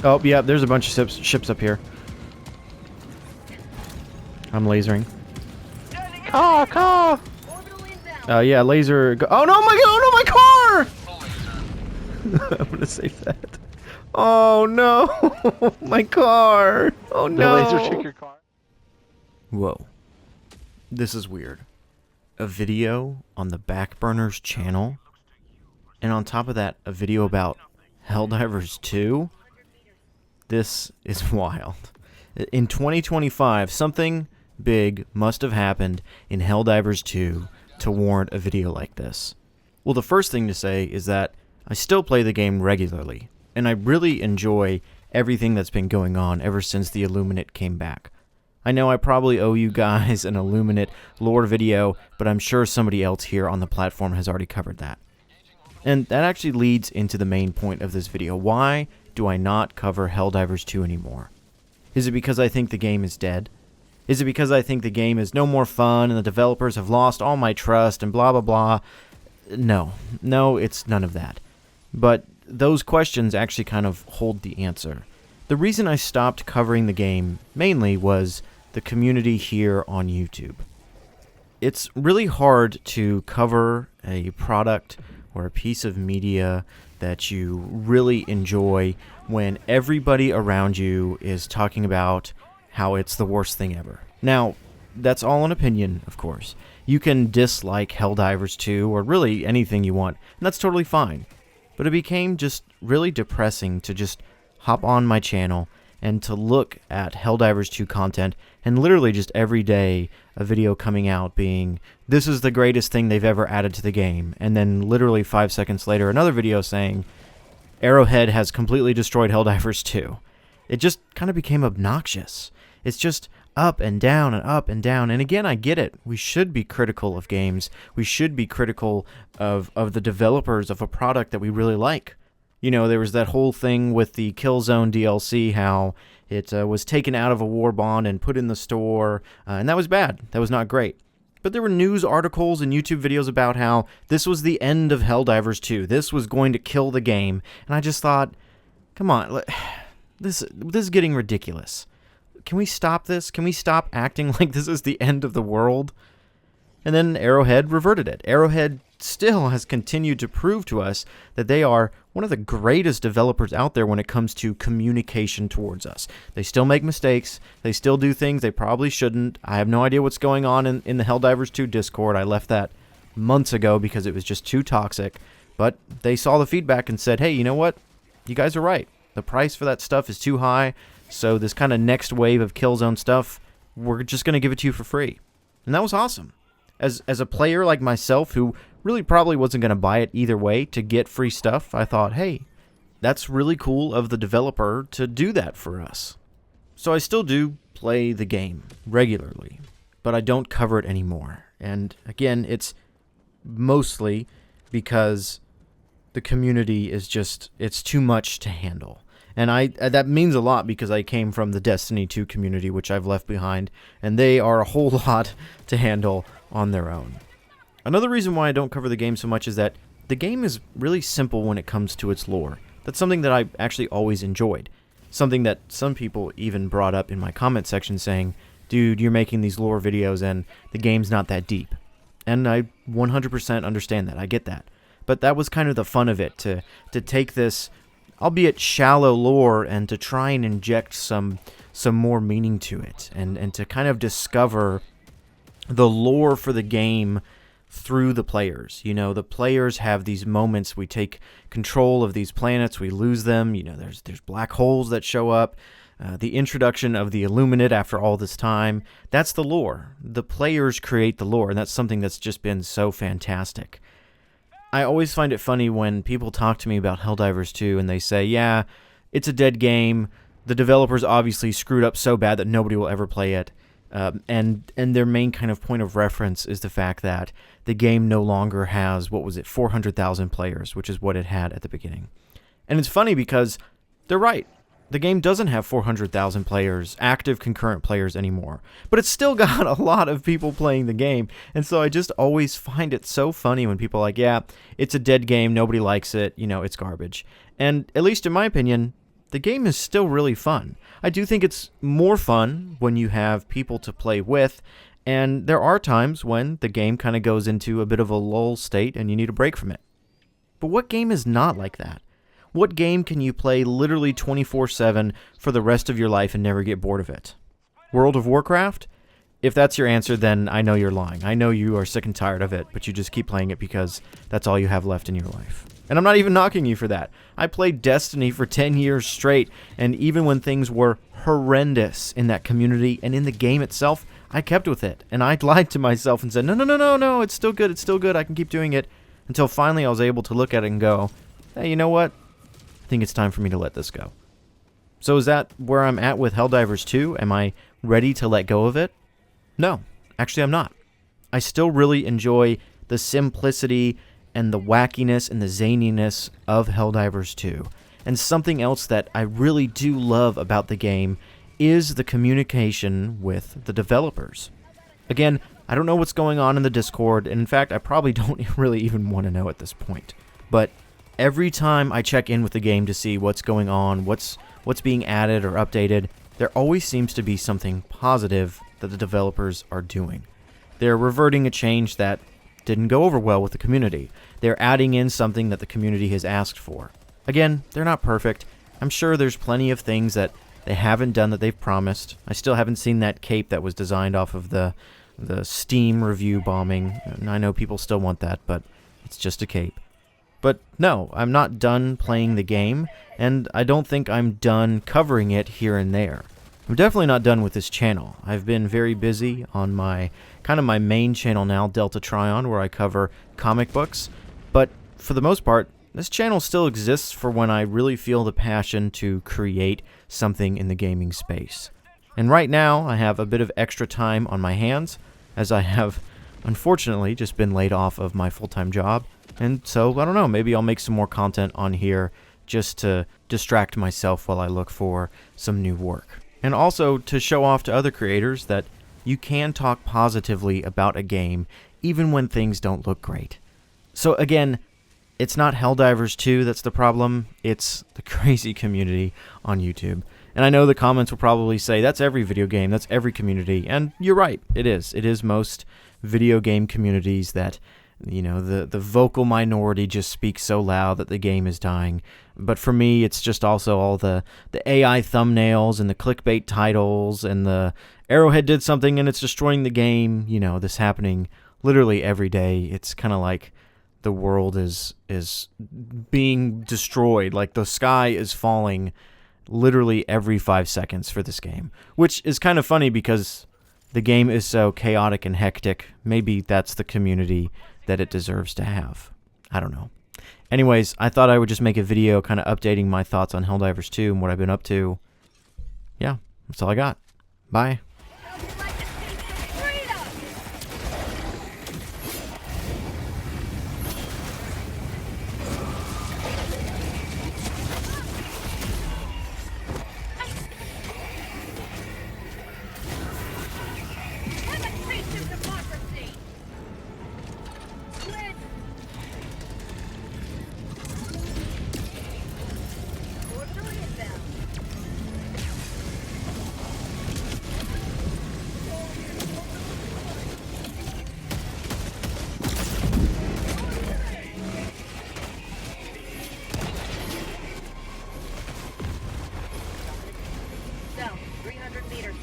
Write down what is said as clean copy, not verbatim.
Oh, yeah, there's a bunch of ships up here. I'm lasering. Car! Yeah, laser. Oh no, oh no, my car! I'm gonna save that. Oh no, my car! Oh no! The laser took your car. Whoa, this is weird. A video on the Backburners channel, and on top of that, a video about Helldivers 2. This is wild. In 2025, something big must have happened in Helldivers 2 to warrant a video like this. Well, the first thing to say is that I still play the game regularly, and I really enjoy everything that's been going on ever since the Illuminate came back. I know I probably owe you guys an Illuminate lore video, but I'm sure somebody else here on the platform has already covered that. And that actually leads into the main point of this video. Why do I not cover Helldivers 2 anymore? Is it because I think the game is dead? Is it because I think the game is no more fun and the developers have lost all my trust and blah blah blah? No, it's none of that. But those questions actually kind of hold the answer. The reason I stopped covering the game mainly was the community here on YouTube. It's really hard to cover a product or a piece of media that you really enjoy when everybody around you is talking about how it's the worst thing ever. Now, that's all an opinion, of course. You can dislike Helldivers 2 or really anything you want, and that's totally fine. But it became just really depressing to just hop on my channel and to look at Helldivers 2 content, and literally just every day a video coming out being, this is the greatest thing they've ever added to the game, and then literally 5 seconds later another video saying, Arrowhead has completely destroyed Helldivers 2. It just kind of became obnoxious. It's just up and down and up and down. And again, I get it. We should be critical of games. We should be critical of the developers of a product that we really like. You know, there was that whole thing with the Killzone DLC, how it was taken out of a war bond and put in the store, and that was bad. That was not great. But there were news articles and YouTube videos about how this was the end of Helldivers 2. This was going to kill the game. And I just thought, come on, this is getting ridiculous. Can we stop this? Can we stop acting like this is the end of the world? And then Arrowhead reverted it. Arrowhead still has continued to prove to us that they are one of the greatest developers out there when it comes to communication towards us. They still make mistakes. They still do things they probably shouldn't. I have no idea what's going on in the Helldivers 2 Discord. I left that months ago because it was just too toxic. But they saw the feedback and said, hey, you know what? You guys are right. The price for that stuff is too high. So this kind of next wave of Killzone stuff, we're just going to give it to you for free. And that was awesome. As a player like myself who really probably wasn't going to buy it either way to get free stuff, I thought, hey, that's really cool of the developer to do that for us. So I still do play the game regularly, but I don't cover it anymore. And again, it's mostly because the community is just, it's too much to handle. And that means a lot because I came from the Destiny 2 community, which I've left behind, and they are a whole lot to handle on their own. Another reason why I don't cover the game so much is that the game is really simple when it comes to its lore. That's something that I actually always enjoyed. Something that some people even brought up in my comment section saying, dude, you're making these lore videos and the game's not that deep. And I 100% understand that. I get that. But that was kind of the fun of it, to take this, albeit shallow lore, and to try and inject some more meaning to it, and to kind of discover the lore for the game through the players. You know, the players have these moments, we take control of these planets, we lose them, you know, there's black holes that show up, the introduction of the Illuminate after all this time, that's the lore. The players create the lore, and that's something that's just been so fantastic. I always find it funny when people talk to me about Helldivers 2 and they say, yeah, it's a dead game, the developers obviously screwed up so bad that nobody will ever play it. And their main kind of point of reference is the fact that the game no longer has, 400,000 players, which is what it had at the beginning. And it's funny because they're right. The game doesn't have 400,000 players, active concurrent players anymore. But it's still got a lot of people playing the game. And so I just always find it so funny when people are like, yeah, it's a dead game, nobody likes it, you know, it's garbage. And at least in my opinion, the game is still really fun. I do think it's more fun when you have people to play with, and there are times when the game kind of goes into a bit of a lull state and you need a break from it. But what game is not like that? What game can you play literally 24/7 for the rest of your life and never get bored of it? World of Warcraft? If that's your answer, then I know you're lying. I know you are sick and tired of it, but you just keep playing it because that's all you have left in your life. And I'm not even knocking you for that. I played Destiny for 10 years straight, and even when things were horrendous in that community and in the game itself, I kept with it. And I lied to myself and said, no, it's still good, I can keep doing it. Until finally I was able to look at it and go, hey, you know what? I think it's time for me to let this go. So is that where I'm at with Helldivers 2? Am I ready to let go of it? No, actually I'm not. I still really enjoy the simplicity and the wackiness and the zaniness of Helldivers 2. And something else that I really do love about the game is the communication with the developers. Again, I don't know what's going on in the Discord, and in fact, I probably don't really even want to know at this point. But every time I check in with the game to see what's going on, what's being added or updated, there always seems to be something positive that the developers are doing. They're reverting a change that didn't go over well with the community. They're adding in something that the community has asked for. Again, they're not perfect. I'm sure there's plenty of things that they haven't done that they've promised. I still haven't seen that cape that was designed off of the Steam review bombing. And I know people still want that, but it's just a cape. But no, I'm not done playing the game, and I don't think I'm done covering it here and there. I'm definitely not done with this channel. I've been very busy on my main channel now, Delta Tryon, where I cover comic books. But for the most part, this channel still exists for when I really feel the passion to create something in the gaming space. And right now, I have a bit of extra time on my hands, as I have, unfortunately, just been laid off of my full-time job. And so, I don't know, maybe I'll make some more content on here just to distract myself while I look for some new work. And also to show off to other creators that you can talk positively about a game even when things don't look great. So again, it's not Helldivers 2 that's the problem, it's the crazy community on YouTube. And I know the comments will probably say, that's every video game, that's every community, and you're right, it is. It is most video game communities that, you know, the vocal minority just speaks so loud that the game is dying. But for me, it's just also all the AI thumbnails and the clickbait titles and the Arrowhead did something and it's destroying the game, you know, this happening literally every day. It's kind of like the world is being destroyed, like the sky is falling literally every 5 seconds for this game, which is kind of funny because the game is so chaotic and hectic. Maybe that's the community that it deserves to have. I don't know. Anyways, I thought I would just make a video kind of updating my thoughts on Helldivers 2 and what I've been up to. Yeah, that's all I got. Bye. South, 300 meters.